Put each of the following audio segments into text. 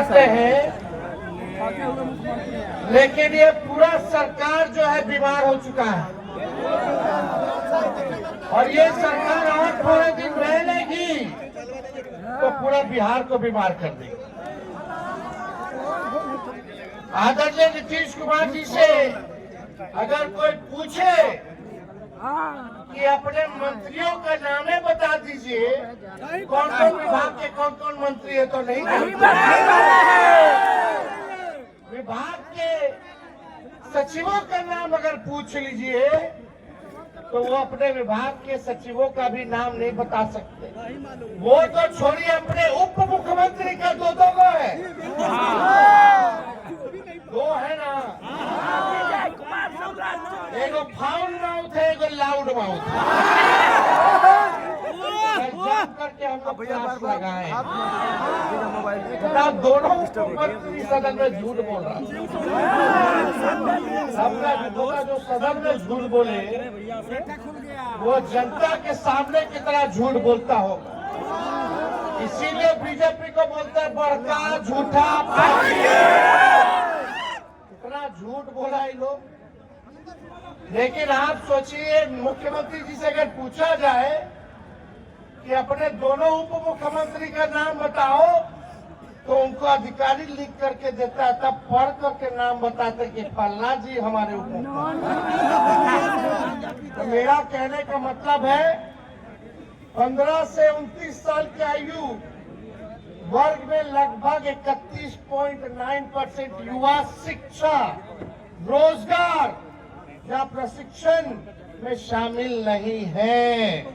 करते हैं, लेकिन ये पूरा सरकार जो है बीमार हो चुका है और ये सरकार और थोड़े दिन रहेगी तो पूरा बिहार को बीमार कर देगी। आदरणीय नीतीश कुमार जी से अगर कोई पूछे कि अपने मंत्रियों का नामे बता दीजिए, कौन कौन विभाग के कौन कौन मंत्री है, तो नहीं विभाग के सचिवों का नाम अगर पूछ लीजिए तो वो अपने विभाग के सचिवों का भी नाम नहीं बता सकते। वो तो छोड़िए, अपने उप मुख्यमंत्री का दो गो है, दो है ना, एगो फाउल माउथ है, एगो लाउड माउथ करके हम लोग प्रयास लगाए। दोनों मंत्री सदन में झूठ बोल रहा है। जो सदन में झूठ बोले वो जनता के सामने कितना झूठ बोलता होगा, इसीलिए बीजेपी को बोलते हैं बड़का झूठा पार्टी। कितना झूठ बोला ये लोग। लेकिन आप सोचिए, मुख्यमंत्री जी से अगर पूछा जाए कि अपने दोनों उप मुख्यमंत्री का नाम बताओ तो उनको अधिकारी लिख करके देता है, तब पढ़ करके नाम बताते कि फलना जी हमारे उप मुख्यमंत्री। तो मेरा कहने का मतलब है 15 से 29 साल की आयु वर्ग में लगभग 31.9% युवा शिक्षा, रोजगार या प्रशिक्षण में शामिल नहीं है।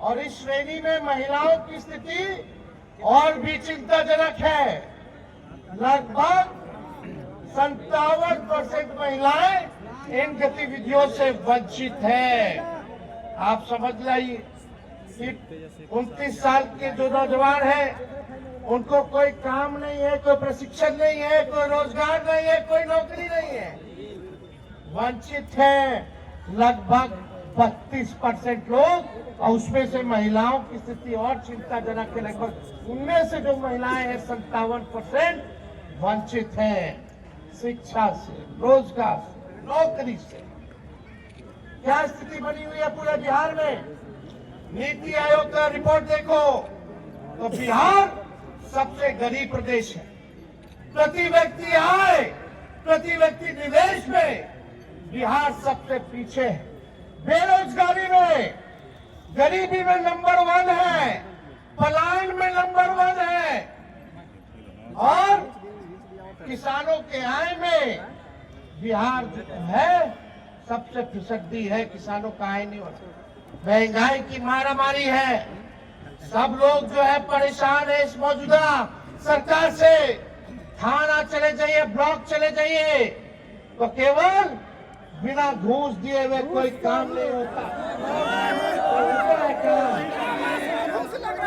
और इस श्रेणी में महिलाओं की स्थिति और भी चिंताजनक है। लगभग 57% महिलाएं इन गतिविधियों से वंचित है। आप समझ लाइए कि 29 साल के जो नौजवान हैं उनको कोई काम नहीं है, कोई प्रशिक्षण नहीं है, कोई रोजगार नहीं है, कोई नौकरी नहीं है, वंचित है लगभग 32% लोग। और उसमें से महिलाओं की स्थिति और चिंताजनक है। लगभग उनमें से जो महिलाएं हैं 57% वंचित हैं शिक्षा से, रोजगार से, नौकरी से। क्या स्थिति बनी हुई है पूरे बिहार में? नीति आयोग का रिपोर्ट देखो तो बिहार सबसे गरीब प्रदेश है। प्रति व्यक्ति आय, प्रति व्यक्ति निवेश में बिहार सबसे पीछे है। बेरोजगारी में, गरीबी में नंबर 1 है, पलायन में नंबर 1 है, और किसानों के आय में बिहार जो है सबसे फिसड्डी है। किसानों का आय नहीं होता। महंगाई की मारामारी है। सब लोग जो है परेशान है इस मौजूदा सरकार से। थाना चले जाइए, ब्लॉक चले जाइए तो केवल बिना घूस दिए हुए कोई काम नहीं होता।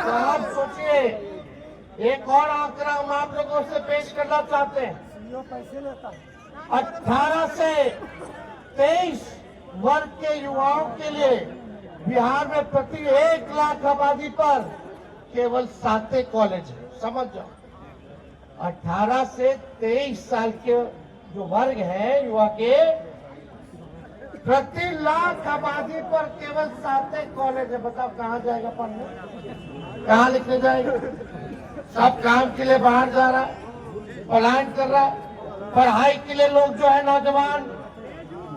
तो आप सोचिए, एक और आंकड़ा हम आप लोगों से पेश करना चाहते हैं। 18 से 23 वर्ग के युवाओं के लिए बिहार में प्रति 1 लाख आबादी पर केवल 7 कॉलेज है। समझ जाओ, 18 से 23 साल के जो वर्ग है युवा के, प्रति लाख आबादी पर केवल 7 कॉलेज है। बताओ कहाँ जाएगा पढ़ने, कहाँ लिखने जाएगा? सब काम के लिए बाहर जा रहा है, पलायन कर रहा है। पढ़ाई के लिए लोग जो है नौजवान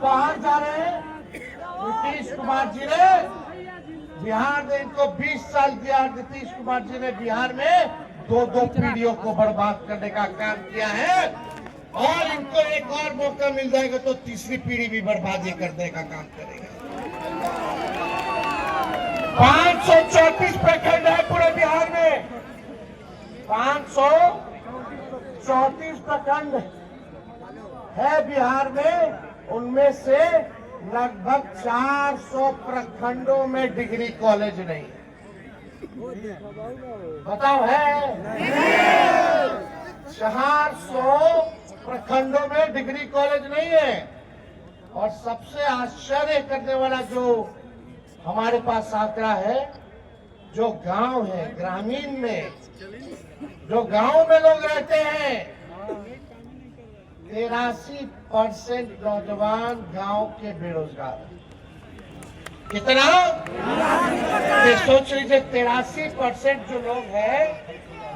बाहर जा रहे हैं। नीतीश कुमार जी ने बिहार में इनको 20 साल दिया। नीतीश कुमार जी ने बिहार में 2 पीढ़ियों को बर्बाद करने का काम किया है, और इनको एक और मौका मिल जाएगा तो तीसरी पीढ़ी भी बर्बादी करने का काम करेगा। 534 प्रखंड है पूरे बिहार में, 534 प्रखंड है बिहार में। उनमें से लगभग 400 प्रखंडों में डिग्री कॉलेज नहीं। बताओ है? 400 प्रखंडों में डिग्री कॉलेज नहीं है। और सबसे आश्चर्य करने वाला जो हमारे पास आंकड़ा है, जो गांव है ग्रामीण में जो गांव में लोग रहते हैं 83% नौजवान गांव के बेरोजगार। कितना? ये सोच लीजिए 83% जो लोग हैं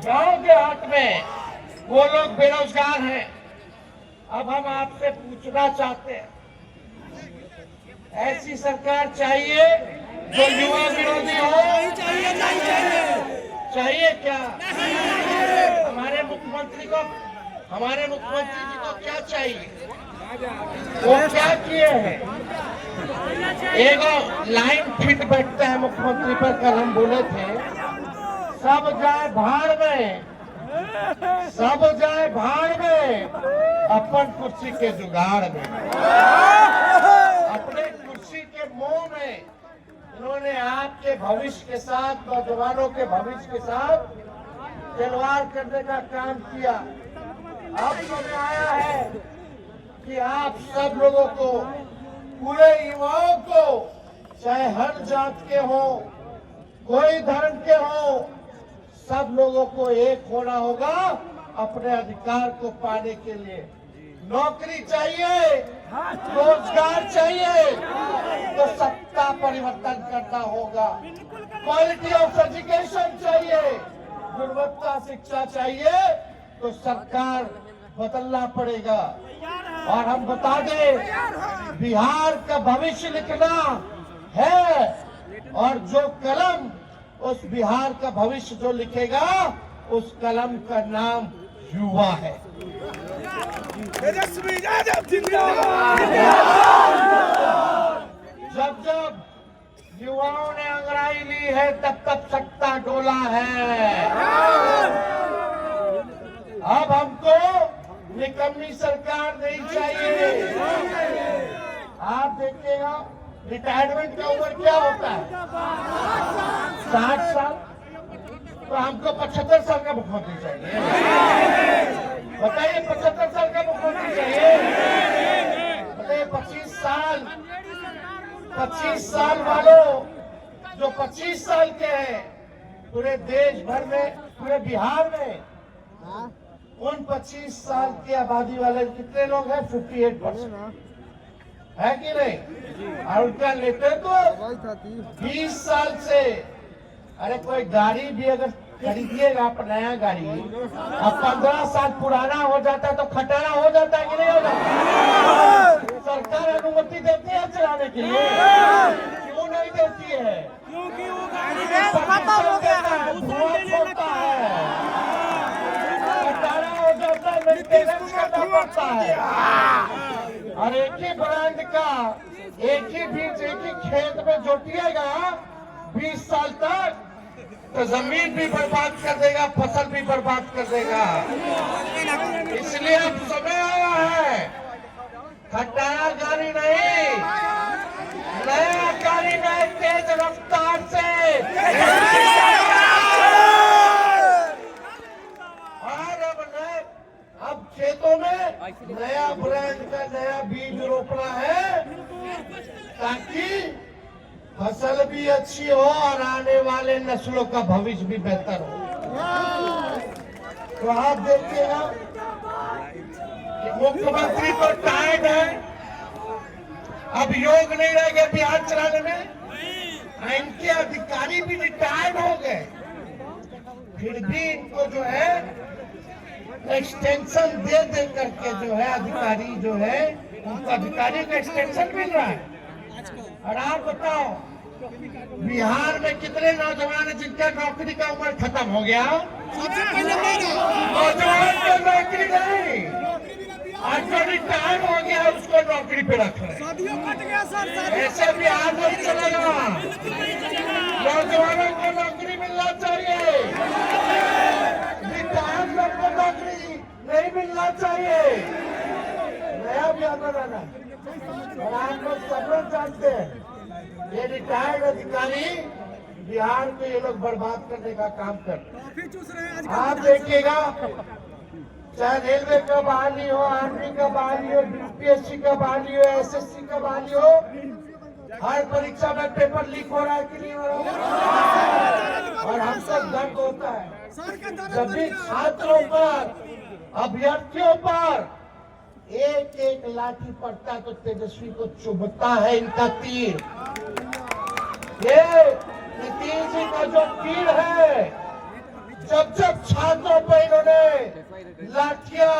गांव के हाथ में, वो लोग बेरोजगार हैं। अब हम आपसे पूछना चाहते हैं, ऐसी सरकार चाहिए जो युवा विरोधी हो? चाहिए क्या? हमारे मुख्यमंत्री जी को क्या चाहिए? वो क्या किए हैं? एक लाइन फिट बैठता है मुख्यमंत्री पर, कल हम बोले थे, सब जाए भाड़ में, सब जाए भाड़ में, अपन कुर्सी के जुगाड़ में। अपने कुर्सी के मोह में इन्होंने आपके भविष्य के साथ, नौजवानों के भविष्य के साथ खिलवाड़ करने का काम किया। अब समय आया है कि आप सब लोगों को, पूरे युवाओं को, चाहे हर जात के हो, कोई धर्म के हो, सब लोगों को एक होना होगा अपने अधिकार को पाने के लिए। नौकरी चाहिए, रोजगार चाहिए तो सत्ता परिवर्तन करना होगा। क्वालिटी ऑफ एजुकेशन चाहिए, गुणवत्ता शिक्षा चाहिए तो सरकार बदलना पड़ेगा। और हम बता दें, बिहार का भविष्य लिखना है और जो कलम उस बिहार का भविष्य जो लिखेगा, उस कलम का नाम युवा है। तेजस्वी यादव जिंदाबाद। जब जब युवाओं ने अंगड़ाई ली है, तब तब सत्ता डोला है। अब हमको निकम्मी सरकार नहीं चाहिए। आप देखिएगा, रिटायरमेंट का उम्र क्या होता है? 60 साल। तो हमको 75 साल का मुख्यमंत्री चाहिए। बताइए, 75 साल का मुख्यमंत्री चाहिए? बताइए, 25 साल वालों, जो 25 साल के हैं, पूरे देश भर में, पूरे बिहार में उन 25 साल की आबादी वाले कितने लोग हैं? 58% है कि नहीं? और उनका नेतृत्व 20 साल से। अरे कोई गाड़ी भी अगर खरीदिएगा, आप नया गाड़ी, अब 15 साल पुराना हो जाता है तो खटारा हो जाता है कि नहीं हो जाता? सरकार अनुमति देती है चलाने के लिए? क्यों नहीं देती है? क्योंकि वो गाड़ी खत्म हो गया है, धुआं छोड़ता है, खटारा हो जाता है, मेंटेनेंस करना पड़ता है। और एक ही ब्रांड का एक ही बीज एक ही खेत में जोतिएगा 20 साल तक, तो जमीन भी बर्बाद कर देगा, फसल भी बर्बाद कर देगा। इसलिए अब समय आया है, खटारा गाड़ी नहीं, नया गाड़ी नए तेज रफ्तार से। और अब खेतों में नया ब्रांड का नया बीज रोपना है, ताकि फसल भी अच्छी हो और आने वाले नस्लों का भविष्य भी बेहतर हो। तो आप देखिएगा कि मुख्यमंत्री तो टायर्ड है, अब योग नहीं रह गए बिहार चलाने में। इनके अधिकारी भी रिटायर्ड हो गए, फिर भी इनको जो है एक्सटेंशन दे दे करके जो है अधिकारी जो है, उनको अधिकारी का एक्सटेंशन मिल रहा है। और आप बताओ, बिहार में कितने नौजवान हैं जिनका नौकरी का उम्र खत्म हो गया? नौजवान को नौकरी नहीं, आज जो रिटायर हो गया उसको नौकरी पे रख रहे। ऐसे बिहार नहीं चलेगा। नौजवानों को नौकरी मिलना चाहिए, रिटायर लोग को नौकरी नहीं मिलना चाहिए। नया भी आंदोलन है और आप लोग सब लोग जानते हैं, ये रिटायर्ड अधिकारी बिहार को ये लोग बर्बाद करने का काम करते हैं। आप देखिएगा, चाहे रेलवे का बहाली हो, आर्मी का बहाली हो, यूपीएससी का बहाली हो, एसएससी का बहाली हो, हर परीक्षा में पेपर लीक हो रहा है कि नहीं हो रहा है? और हम सब दर्द होता है। जब भी छात्रों पर, अभ्यर्थियों पर एक एक लाठी पड़ता तो तेजस्वी को चुभता है इनका तीर। ये नीतीश जी का जो तीर है, जब जब छात्रों पर इन्होंने लाठियां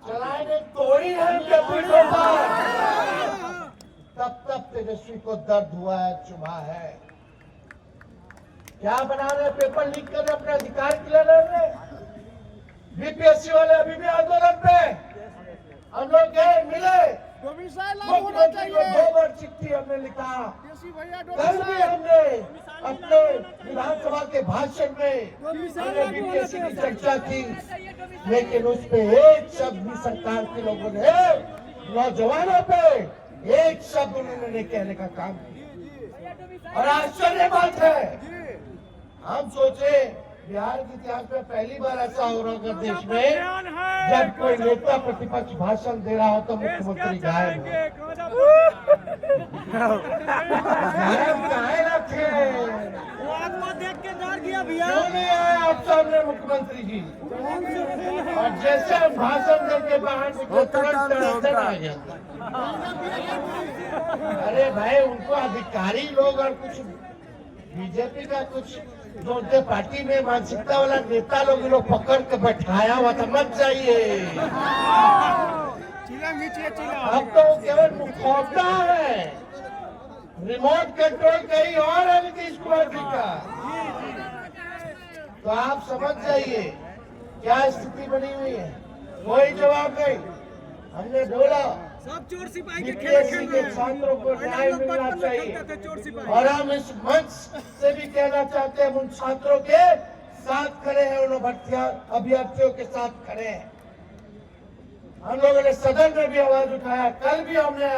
चलाने तोड़ी है इनके पीठों पर, तब तब तेजस्वी को दर्द हुआ है, चुभा है। क्या बना रहे, पेपर लीक कर रहे, अपने अधिकार के लिए लड़ रहे। बीपीएससी वाले अभी भी आंदोलन पे, हम लोग गए मिले, मुख्यमंत्री को 2 बार चिट्ठी हमने लिखा, कल भी हमने अपने विधानसभा के भाषण में हमने बीपीएससी की चर्चा की, लेकिन उस पे एक शब्द भी सरकार के लोगों ने, नौजवानों पे एक शब्द उन्होंने नहीं कहने का काम किया। और आश्चर्य बात है, हम सोचे बिहार के इतिहास में पहली बार ऐसा हो रहा होगा देश में, जब कोई नेता प्रतिपक्ष भाषण दे रहा हो तो मुख्यमंत्री गायब कहाँ रखे, देख के डर गया भैया। क्यों नहीं आए आप सामने मुख्यमंत्री जी? और जैसे हम भाषण देके बाहर निकले तुरंत टेंशन आ गया। अरे भाई, उनको अधिकारी लोग और कुछ बीजेपी का कुछ जो उनके पार्टी में मानसिकता वाला नेता लोग पकड़ के बैठाया हुआ था, मत जाइए। अब तो केवल मुखौटा है, रिमोट कंट्रोल कहीं और है नीतीश कुमार जी का। तो आप समझ जाइए क्या स्थिति बनी हुई है। कोई जवाब नहीं। हमने बोला सब चोर सिपाही के बीपीएससी के छात्रों को न्याय मिलना चाहिए, और हम इस मंच से भी कहना चाहते हैं, हम उन छात्रों के साथ खड़े हैं, उन अभ्यर्थियों के साथ खड़े हैं। हम लोगों ने सदन में भी आवाज उठाया, कल भी हमने